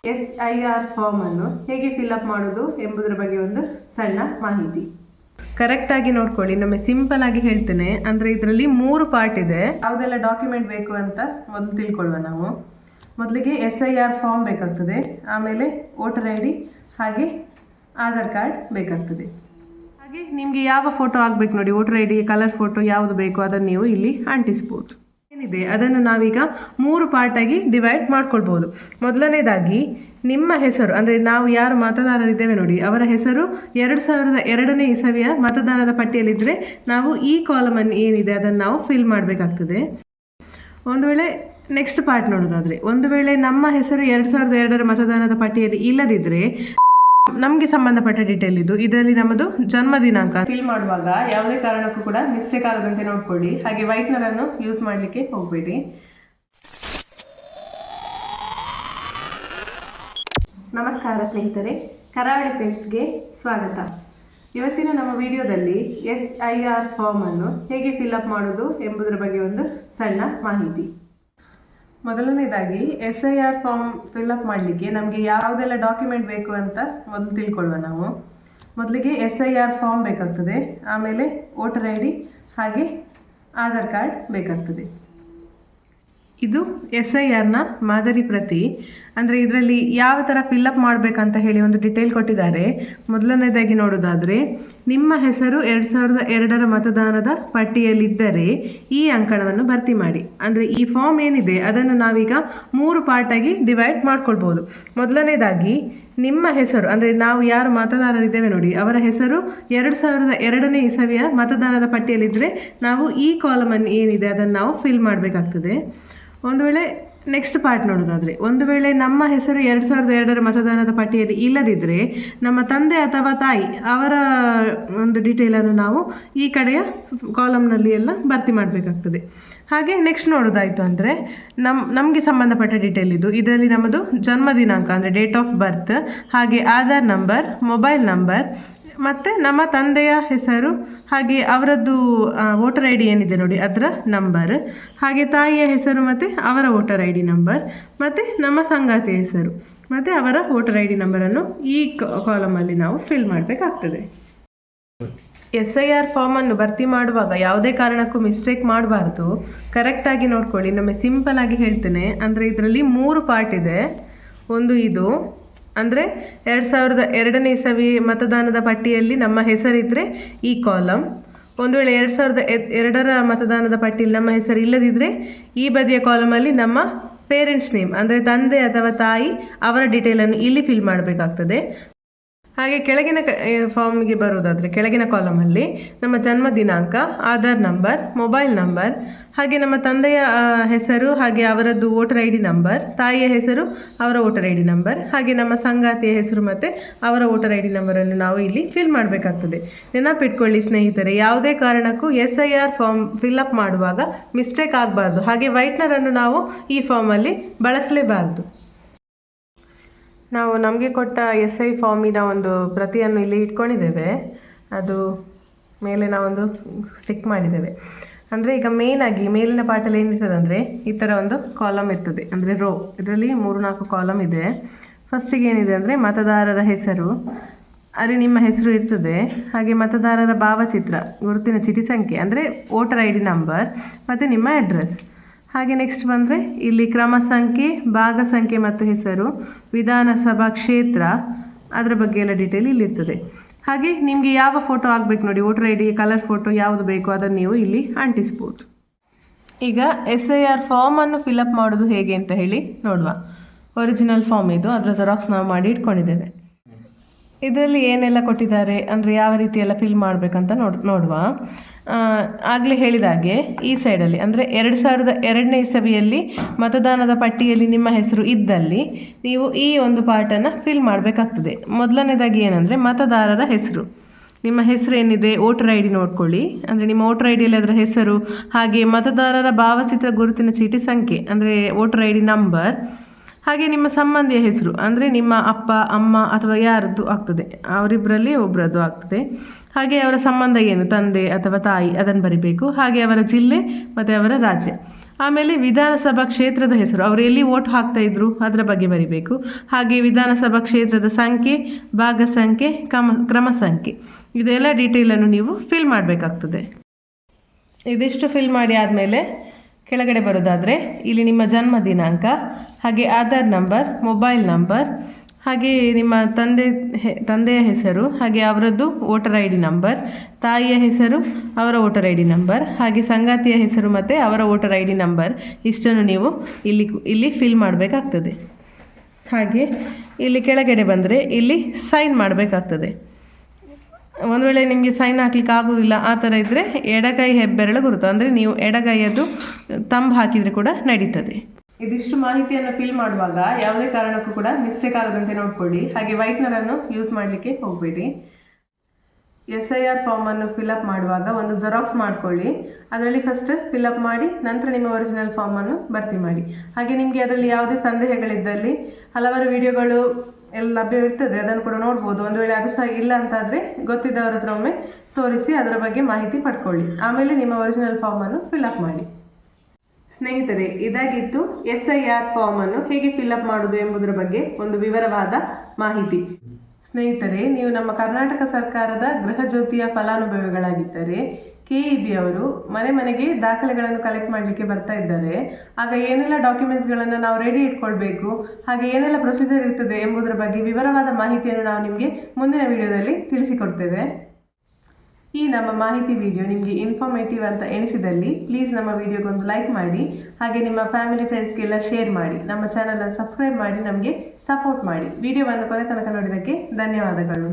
SIR ಫಾರ್ಮನ್ನು ಹೇಗೆ fill up ಮಾಡೋದು ಎಂಬುದರ ಬಗ್ಗೆ ಒಂದು ಸಣ್ಣ ಮಾಹಿತಿ. ಕರೆಕ್ಟಾಗಿ ನೋಡ್ಕೊಳ್ಳಿ, ನಮಗೆ ಸಿಂಪಲ್ ಆಗಿ ಹೇಳ್ತೇನೆ. ಅಂದರೆ ಇದರಲ್ಲಿ 3 ಪಾರ್ಟ್ ಇದೆ. ಯಾವುದೆಲ್ಲ ಡಾಕ್ಯುಮೆಂಟ್ ಬೇಕು ಅಂತ ಮೊದಲು ತಿಳ್ಕೊಳ್ಳುವ ನಾವು. ಮೊದಲಿಗೆ SIR ಫಾರ್ಮ್ ಬೇಕಾಗ್ತದೆ, ಆಮೇಲೆ ವೋಟರ್ ID ಹಾಗೆ ಆಧಾರ್ ಕಾರ್ಡ್ ಬೇಕಾಗ್ತದೆ. ಹಾಗೆ ನಿಮಗೆ ಯಾವ ಫೋಟೋ ಆಗಬೇಕು ನೋಡಿ, ವೋಟರ್ ID ಕಲರ್ ಫೋಟೋ ಯಾವುದು ಬೇಕು ಅದನ್ನು ನೀವು ಇಲ್ಲಿ ಅಂಟಿಸ್ಬೋದು. ಏನಿದೆ ಅದನ್ನು ನಾವೀಗ 3 ಪಾರ್ಟಾಗಿ ಡಿವೈಡ್ ಮಾಡ್ಕೊಳ್ಬೋದು. ಮೊದಲನೇದಾಗಿ ನಿಮ್ಮ ಹೆಸರು, ಅಂದರೆ ನಾವು ಯಾರು ಮತದಾರರಿದ್ದೇವೆ ನೋಡಿ ಅವರ ಹೆಸರು 2002ನೇ ಇಸವಿಯ ಮತದಾನದ ಪಟ್ಟಿಯಲ್ಲಿದ್ದರೆ ನಾವು ಈ ಕಾಲಮನ್ನು ಏನಿದೆ ಅದನ್ನು ನಾವು ಫಿಲ್ ಮಾಡಬೇಕಾಗ್ತದೆ. ಒಂದು ವೇಳೆ ನೆಕ್ಸ್ಟ್ ಪಾರ್ಟ್ ನೋಡೋದಾದರೆ, ಒಂದು ವೇಳೆ ನಮ್ಮ ಹೆಸರು 2002ರ ಮತದಾನದ ಪಟ್ಟಿಯಲ್ಲಿ ಇಲ್ಲದಿದ್ದರೆ ನಮಗೆ ಸಂಬಂಧಪಟ್ಟ ಡೀಟೇಲ್ ಇದರಲ್ಲಿ ನಮ್ಮದು ಜನ್ಮ ದಿನಾಂಕ ಫಿಲ್ ಮಾಡುವಾಗ ಯಾವುದೇ ಕಾರಣಕ್ಕೂ ಕೂಡ ಮಿಸ್ಟೇಕ್ ಆಗದಂತೆ ನೋಡ್ಕೊಳ್ಳಿ. ಹಾಗೆ ವೈಟ್ನರನ್ನು ಯೂಸ್ ಮಾಡಲಿಕ್ಕೆ ಹೋಗಬೇಡಿ. ನಮಸ್ಕಾರ ಸ್ನೇಹಿತರೆ, ಕರಾವಳಿ ಫ್ರೆಂಡ್ಸ್ಗೆ ಸ್ವಾಗತ. ಇವತ್ತಿನ ನಮ್ಮ ವಿಡಿಯೋದಲ್ಲಿ SIR ಫಾರ್ಮನ್ನು ಹೇಗೆ ಫಿಲ್ಅಪ್ ಮಾಡೋದು ಎಂಬುದರ ಬಗ್ಗೆ ಒಂದು ಸಣ್ಣ ಮಾಹಿತಿ. ಮೊದಲನೇದಾಗಿ SIR ಫಾರ್ಮ್ ಫಿಲ್ಅಪ್ ಮಾಡಲಿಕ್ಕೆ ನಮಗೆ ಯಾವುದೆಲ್ಲ ಡಾಕ್ಯುಮೆಂಟ್ ಬೇಕು ಅಂತ ಮೊದಲು ತಿಳ್ಕೊಳ್ಳುವ ನಾವು. ಮೊದಲಿಗೆ SIR ಫಾರ್ಮ್ ಬೇಕಾಗ್ತದೆ, ಆಮೇಲೆ ವೋಟರ್ ID ಹಾಗೆ ಆಧಾರ್ ಕಾರ್ಡ್ ಬೇಕಾಗ್ತದೆ. ಇದು SIRನ ಮಾದರಿ ಪ್ರತಿ. ಅಂದರೆ ಇದರಲ್ಲಿ ಯಾವ ಥರ ಫಿಲ್ಅಪ್ ಮಾಡಬೇಕಂತ ಹೇಳಿ ಒಂದು ಡಿಟೇಲ್ ಕೊಟ್ಟಿದ್ದಾರೆ. ಮೊದಲನೇದಾಗಿ ನೋಡೋದಾದರೆ, ನಿಮ್ಮ ಹೆಸರು 2002ರ ಮತದಾನದ ಪಟ್ಟಿಯಲ್ಲಿದ್ದರೆ ಈ ಅಂಕಣವನ್ನು ಭರ್ತಿ ಮಾಡಿ. ಅಂದರೆ ಈ ಫಾರ್ಮ್ ಏನಿದೆ ಅದನ್ನು ನಾವೀಗ 3 ಪಾರ್ಟಾಗಿ ಡಿವೈಡ್ ಮಾಡ್ಕೊಳ್ಬೋದು. ಮೊದಲನೇದಾಗಿ ನಿಮ್ಮ ಹೆಸರು, ಅಂದರೆ ನಾವು ಯಾರು ಮತದಾರರಿದ್ದೇವೆ ನೋಡಿ ಅವರ ಹೆಸರು 2002ನೇ ಇಸವಿಯ ಮತದಾನದ ಪಟ್ಟಿಯಲ್ಲಿದ್ದರೆ ನಾವು ಈ ಕಾಲಮನ್ನು ಏನಿದೆ ಅದನ್ನು ನಾವು ಫಿಲ್ ಮಾಡಬೇಕಾಗ್ತದೆ. ಒಂದು ವೇಳೆ ನೆಕ್ಸ್ಟ್ ಪಾರ್ಟ್ ನೋಡೋದಾದರೆ, ಒಂದು ವೇಳೆ ನಮ್ಮ ಹೆಸರು 2002ರ ಮತದಾನದ ಪಟ್ಟಿಯಲ್ಲಿ ಇಲ್ಲದಿದ್ದರೆ ನಮ್ಮ ತಂದೆ ಅಥವಾ ತಾಯಿ ಅವರ ಒಂದು ಡೀಟೇಲನ್ನು ನಾವು ಈ ಕಡೆಯ ಕಾಲಮ್ನಲ್ಲಿ ಎಲ್ಲ ಭರ್ತಿ ಮಾಡಬೇಕಾಗ್ತದೆ. ಹಾಗೆ ನೆಕ್ಸ್ಟ್ ನೋಡೋದಾಯಿತು ಅಂದರೆ ನಮಗೆ ಸಂಬಂಧಪಟ್ಟ ಡೀಟೇಲ್ ಇದರಲ್ಲಿ ನಮ್ಮದು ಜನ್ಮ ದಿನಾಂಕ ಅಂದರೆ ಡೇಟ್ ಆಫ್ ಬರ್ತ್, ಹಾಗೆ ಆಧಾರ್ ನಂಬರ್, ಮೊಬೈಲ್ ನಂಬರ್, ಮತ್ತು ನಮ್ಮ ತಂದೆಯ ಹೆಸರು, ಹಾಗೆ ಅವರದ್ದು ವೋಟರ್ ID ಏನಿದೆ ನೋಡಿ ಅದರ ನಂಬರ್, ಹಾಗೆ ತಾಯಿಯ ಹೆಸರು ಮತ್ತು ಅವರ ವೋಟರ್ ID ನಂಬರ್, ಮತ್ತು ನಮ್ಮ ಸಂಗಾತಿಯ ಹೆಸರು ಮತ್ತು ಅವರ ವೋಟರ್ ID ನಂಬರನ್ನು ಈ ಕಾಲಮಲ್ಲಿ ನಾವು ಫಿಲ್ ಮಾಡಬೇಕಾಗ್ತದೆ. SIR ಫಾರ್ಮನ್ನು ಭರ್ತಿ ಮಾಡುವಾಗ ಯಾವುದೇ ಕಾರಣಕ್ಕೂ ಮಿಸ್ಟೇಕ್ ಮಾಡಬಾರ್ದು. ಕರೆಕ್ಟಾಗಿ ನೋಡ್ಕೊಳ್ಳಿ, ನಮಗೆ ಸಿಂಪಲ್ ಆಗಿ ಹೇಳ್ತೇನೆ. ಅಂದರೆ ಇದರಲ್ಲಿ 3 ಪಾರ್ಟ್ ಇದೆ. ಒಂದು ಇದು ಅಂದರೆ 2002ನೇ ಇಸವಿ ಮತದಾನದ ಪಟ್ಟಿಯಲ್ಲಿ ನಮ್ಮ ಹೆಸರಿದ್ದರೆ ಈ ಕಾಲಮ್. ಒಂದು ವೇಳೆ 2002ರ ಮತದಾನದ ಪಟ್ಟಿಯಲ್ಲಿ ನಮ್ಮ ಹೆಸರು ಇಲ್ಲದಿದ್ದರೆ ಈ ಬದಿಯ ಕಾಲಮಲ್ಲಿ ನಮ್ಮ ಪೇರೆಂಟ್ಸ್ ನೇಮ್ ಅಂದರೆ ತಂದೆ ಅಥವಾ ತಾಯಿ ಅವರ ಡೀಟೇಲನ್ನು ಇಲ್ಲಿ ಫಿಲ್ ಮಾಡಬೇಕಾಗ್ತದೆ. ಹಾಗೆ ಕೆಳಗಿನ ಫಾರ್ಮ್ಗೆ ಬರೋದಾದರೆ ಕೆಳಗಿನ ಕಾಲಮಲ್ಲಿ ನಮ್ಮ ಜನ್ಮ ದಿನಾಂಕ, ಆಧಾರ್ ನಂಬರ್, ಮೊಬೈಲ್ ನಂಬರ್, ಹಾಗೆ ನಮ್ಮ ತಂದೆಯ ಹೆಸರು, ಹಾಗೆ ಅವರದ್ದು ವೋಟರ್ ID ನಂಬರ್, ತಾಯಿಯ ಹೆಸರು, ಅವರ ವೋಟರ್ ID ನಂಬರ್, ಹಾಗೆ ನಮ್ಮ ಸಂಗಾತಿಯ ಹೆಸರು ಮತ್ತು ಅವರ ವೋಟರ್ ID ನಂಬರನ್ನು ನಾವು ಇಲ್ಲಿ ಫಿಲ್ ಮಾಡಬೇಕಾಗ್ತದೆ. ನೆನಪಿಟ್ಕೊಳ್ಳಿ ಸ್ನೇಹಿತರೆ, ಯಾವುದೇ ಕಾರಣಕ್ಕೂ SIR ಫಾರ್ಮ್ ಫಿಲ್ಅಪ್ ಮಾಡುವಾಗ ಮಿಸ್ಟೇಕ್ ಆಗಬಾರ್ದು. ಹಾಗೆ ವೈಟ್ನರನ್ನು ನಾವು ಈ ಫಾರ್ಮಲ್ಲಿ ಬಳಸಲೇಬಾರ್ದು. ನಾವು ನಮಗೆ ಕೊಟ್ಟ SI ಫಾರ್ಮಿನ ಒಂದು ಪ್ರತಿಯನ್ನು ಇಲ್ಲಿ ಇಟ್ಕೊಂಡಿದ್ದೇವೆ. ಅದು ಮೇಲೆ ನಾವೊಂದು ಸ್ಟಿಕ್ ಮಾಡಿದ್ದೇವೆ. ಅಂದರೆ ಈಗ ಮೇಯ್ನಾಗಿ ಮೇಲಿನ ಪಾರ್ಟಲ್ಲಿ ಏನಿರ್ತದೆ ಅಂದರೆ ಈ ಥರ ಒಂದು ಕಾಲಮ್ ಇರ್ತದೆ, ಅಂದರೆ ರೋ. ಇದರಲ್ಲಿ 3-4 ಕಾಲಮ್ ಇದೆ. ಫಸ್ಟಿಗೆ ಏನಿದೆ ಅಂದರೆ ಮತದಾರರ ಹೆಸರು, ಅಲ್ಲಿ ನಿಮ್ಮ ಹೆಸರು ಇರ್ತದೆ. ಹಾಗೆ ಮತದಾರರ ಭಾವಚಿತ್ರ, ಗುರುತಿನ ಚೀಟಿ ಸಂಖ್ಯೆ ಅಂದರೆ ವೋಟರ್ ID ನಂಬರ್, ಮತ್ತು ನಿಮ್ಮ ಅಡ್ರೆಸ್. ಹಾಗೆ ನೆಕ್ಸ್ಟ್ ಬಂದರೆ ಇಲ್ಲಿ ಕ್ರಮ ಸಂಖ್ಯೆ, ಭಾಗ ಸಂಖ್ಯೆ ಮತ್ತು ಹೆಸರು, ವಿಧಾನಸಭಾ ಕ್ಷೇತ್ರ, ಅದರ ಬಗ್ಗೆ ಎಲ್ಲ ಡೀಟೇಲ್ ಇಲ್ಲಿರ್ತದೆ. ಹಾಗೆ ನಿಮಗೆ ಯಾವ ಫೋಟೋ ಆಗಬೇಕು ನೋಡಿ, ವೋಟರ್ ID ಕಲರ್ ಫೋಟೋ ಯಾವುದು ಬೇಕು ಅದನ್ನು ನೀವು ಇಲ್ಲಿ ಅಂಟಿಸ್ಬೋದು. ಈಗ SIR ಫಾರ್ಮನ್ನು ಫಿಲ್ಅಪ್ ಮಾಡೋದು ಹೇಗೆ ಅಂತ ಹೇಳಿ ನೋಡುವ. ಒರಿಜಿನಲ್ ಫಾರ್ಮ್ ಇದು, ಅದರ ಜೆರಾಕ್ಸ್ ನಾವು ಮಾಡಿ ಇಟ್ಕೊಂಡಿದ್ದೇವೆ. ಇದರಲ್ಲಿ ಏನೆಲ್ಲ ಕೊಟ್ಟಿದ್ದಾರೆ ಅಂದರೆ ಯಾವ ರೀತಿ ಎಲ್ಲ ಫಿಲ್ ಮಾಡಬೇಕಂತ ನೋಡುವ. ಆಗಲೇ ಹೇಳಿದಾಗೆ ಈ ಸೈಡಲ್ಲಿ ಅಂದರೆ 2002ನೇ ಇಸವಿಯಲ್ಲಿ ಮತದಾನದ ಪಟ್ಟಿಯಲ್ಲಿ ನಿಮ್ಮ ಹೆಸರು ಇದ್ದಲ್ಲಿ ನೀವು ಈ ಒಂದು ಪಾರ್ಟನ್ನು ಫಿಲ್ ಮಾಡಬೇಕಾಗ್ತದೆ. ಮೊದಲನೇದಾಗಿ ಏನಂದರೆ ಮತದಾರರ ಹೆಸರು, ನಿಮ್ಮ ಹೆಸರು ಏನಿದೆ ವೋಟರ್ ID ನೋಡ್ಕೊಳ್ಳಿ. ಅಂದರೆ ನಿಮ್ಮ ವೋಟರ್ IDಯಲ್ಲಿ ಅದರ ಹೆಸರು, ಹಾಗೆ ಮತದಾರರ ಭಾವಚಿತ್ರ ಗುರುತಿನ ಚೀಟಿ ಸಂಖ್ಯೆ ಅಂದರೆ ವೋಟರ್ ID ನಂಬರ್, ಹಾಗೆ ನಿಮ್ಮ ಸಂಬಂಧಿಯ ಹೆಸರು ಅಂದರೆ ನಿಮ್ಮ ಅಪ್ಪ, ಅಮ್ಮ ಅಥವಾ ಯಾರದ್ದು ಆಗ್ತದೆ, ಅವರಿಬ್ಬರಲ್ಲಿ ಒಬ್ಬರದ್ದು ಆಗ್ತದೆ. ಹಾಗೆ ಅವರ ಸಂಬಂಧ ಏನು, ತಂದೆ ಅಥವಾ ತಾಯಿ, ಅದನ್ನು ಬರಿಬೇಕು. ಹಾಗೆ ಅವರ ಜಿಲ್ಲೆ ಮತ್ತು ಅವರ ರಾಜ್ಯ. ಆಮೇಲೆ ವಿಧಾನಸಭಾ ಕ್ಷೇತ್ರದ ಹೆಸರು, ಅವರು ಎಲ್ಲಿ ವೋಟ್ ಹಾಕ್ತಾ ಇದ್ರು ಅದರ ಬಗ್ಗೆ ಬರಿಬೇಕು. ಹಾಗೆ ವಿಧಾನಸಭಾ ಕ್ಷೇತ್ರದ ಸಂಖ್ಯೆ, ಭಾಗ ಸಂಖ್ಯೆ, ಕ್ರಮ ಸಂಖ್ಯೆ, ಇದೆಲ್ಲ ಡೀಟೇಲನ್ನು ನೀವು ಫಿಲ್ ಮಾಡಬೇಕಾಗ್ತದೆ. ಇದಿಷ್ಟು ಫಿಲ್ ಮಾಡಿ ಆದಮೇಲೆ ಕೆಳಗಡೆ ಬರೋದಾದರೆ ಇಲ್ಲಿ ನಿಮ್ಮ ಜನ್ಮ ದಿನಾಂಕ, ಹಾಗೆ ಆಧಾರ್ ನಂಬರ್, ಮೊಬೈಲ್ ನಂಬರ್, ಹಾಗೆ ನಿಮ್ಮ ತಂದೆಯ ಹೆಸರು, ಹಾಗೆ ಅವರದ್ದು ವೋಟರ್ ಐ ಡಿ ನಂಬರ್, ತಾಯಿಯ ಹೆಸರು, ಅವರ ವೋಟರ್ ಐ ಡಿ ನಂಬರ್, ಹಾಗೆ ಸಂಗಾತಿಯ ಹೆಸರು ಮತ್ತು ಅವರ ವೋಟರ್ ಐ ಡಿ ನಂಬರ್, ಇಷ್ಟನ್ನು ನೀವು ಇಲ್ಲಿ ಫಿಲ್ ಮಾಡಬೇಕಾಗ್ತದೆ. ಹಾಗೆ ಇಲ್ಲಿ ಕೆಳಗಡೆ ಬಂದರೆ ಇಲ್ಲಿ ಸೈನ್ ಮಾಡಬೇಕಾಗ್ತದೆ. ಒಂದು ವೇಳೆ ನಿಮಗೆ ಸೈನ್ ಹಾಕ್ಲಿಕ್ಕೆ ಆಗೋದಿಲ್ಲ ಆ ಥರ ಇದ್ದರೆ ಎಡಗೈ ಹೆಬ್ಬೆರಳು ಗುರುತು, ಅಂದರೆ ನೀವು ಎಡಗೈಯದ್ದು ತಂಬ್ ಹಾಕಿದರೆ ಕೂಡ ನಡೀತದೆ. ಇದಿಷ್ಟು ಮಾಹಿತಿಯನ್ನು ಫಿಲ್ ಮಾಡುವಾಗ ಯಾವುದೇ ಕಾರಣಕ್ಕೂ ಕೂಡ ಮಿಸ್ಟೇಕ್ ಆಗದಂತೆ ನೋಡ್ಕೊಳ್ಳಿ. ಹಾಗೆ ವೈಟ್ನರನ್ನು ಯೂಸ್ ಮಾಡಲಿಕ್ಕೆ ಹೋಗಬೇಡಿ. SIR ಫಾರ್ಮನ್ನು ಫಿಲಪ್ ಮಾಡುವಾಗ ಒಂದು ಜೆರಾಕ್ಸ್ ಮಾಡ್ಕೊಳ್ಳಿ. ಅದರಲ್ಲಿ ಫಸ್ಟ್ ಫಿಲಪ್ ಮಾಡಿ ನಂತರ ನಿಮ್ಮ ಒರಿಜಿನಲ್ ಫಾರ್ಮನ್ನು ಭರ್ತಿ ಮಾಡಿ. ಹಾಗೆ ನಿಮಗೆ ಅದರಲ್ಲಿ ಯಾವುದೇ ಸಂದೇಹಗಳಿದ್ದಲ್ಲಿ ಹಲವಾರು ವಿಡಿಯೋಗಳು ಎಲ್ಲ ಲಭ್ಯವಿರ್ತದೆ, ಅದನ್ನು ಕೂಡ ನೋಡ್ಬೋದು. ಒಂದು ವೇಳೆ ಅದು ಸಹ ಇಲ್ಲ ಅಂತಾದರೆ ಗೊತ್ತಿದ್ದವರ ಹತ್ರ ಒಮ್ಮೆ ತೋರಿಸಿ ಅದರ ಬಗ್ಗೆ ಮಾಹಿತಿ ಪಡ್ಕೊಳ್ಳಿ. ಆಮೇಲೆ ನಿಮ್ಮ ಒರಿಜಿನಲ್ ಫಾರ್ಮನ್ನು ಫಿಲಪ್ ಮಾಡಿ. ಸ್ನೇಹಿತರೆ, ಇದಾಗಿತ್ತು SIR ಫಾರ್ಮನ್ನು ಹೇಗೆ ಫಿಲಪ್ ಮಾಡೋದು ಎಂಬುದರ ಬಗ್ಗೆ ಒಂದು ವಿವರವಾದ ಮಾಹಿತಿ. ಸ್ನೇಹಿತರೆ, ನೀವು ನಮ್ಮ ಕರ್ನಾಟಕ ಸರ್ಕಾರದ ಗೃಹ ಜ್ಯೋತಿಯ ಫಲಾನುಭವಿಗಳಾಗಿದ್ದರೆ KEB ಅವರು ಮನೆ ಮನೆಗೆ ದಾಖಲೆಗಳನ್ನು ಕಲೆಕ್ಟ್ ಮಾಡಲಿಕ್ಕೆ ಬರ್ತಾ ಇದ್ದಾರೆ. ಆಗ ಏನೆಲ್ಲ ಡಾಕ್ಯುಮೆಂಟ್ಸ್ಗಳನ್ನು ನಾವು ರೆಡಿ ಇಟ್ಕೊಳ್ಬೇಕು, ಹಾಗೆ ಏನೆಲ್ಲ ಪ್ರೊಸೀಜರ್ ಇರ್ತದೆ ಎಂಬುದರ ಬಗ್ಗೆ ವಿವರವಾದ ಮಾಹಿತಿಯನ್ನು ನಾವು ನಿಮಗೆ ಮುಂದಿನ ವಿಡಿಯೋದಲ್ಲಿ ತಿಳಿಸಿಕೊಡ್ತೇವೆ. ಈ ನಮ್ಮ ಮಾಹಿತಿ ವಿಡಿಯೋ ನಿಮಗೆ ಇನ್ಫಾರ್ಮೇಟಿವ್ ಅಂತ ಎನಿಸಿದಲ್ಲಿ ಪ್ಲೀಸ್ ನಮ್ಮ ವಿಡಿಯೋಗೊಂದು ಲೈಕ್ ಮಾಡಿ, ಹಾಗೆ ನಿಮ್ಮ ಫ್ಯಾಮಿಲಿ ಫ್ರೆಂಡ್ಸ್ಗೆಲ್ಲ ಶೇರ್ ಮಾಡಿ. ನಮ್ಮ ಚಾನಲನ್ನು ಸಬ್ಸ್ಕ್ರೈಬ್ ಮಾಡಿ ನಮಗೆ ಸಪೋರ್ಟ್ ಮಾಡಿ. ವಿಡಿಯೋವನ್ನು ಕೊನೆ ತನಕ ನೋಡಿದ್ದಕ್ಕೆ ಧನ್ಯವಾದಗಳು.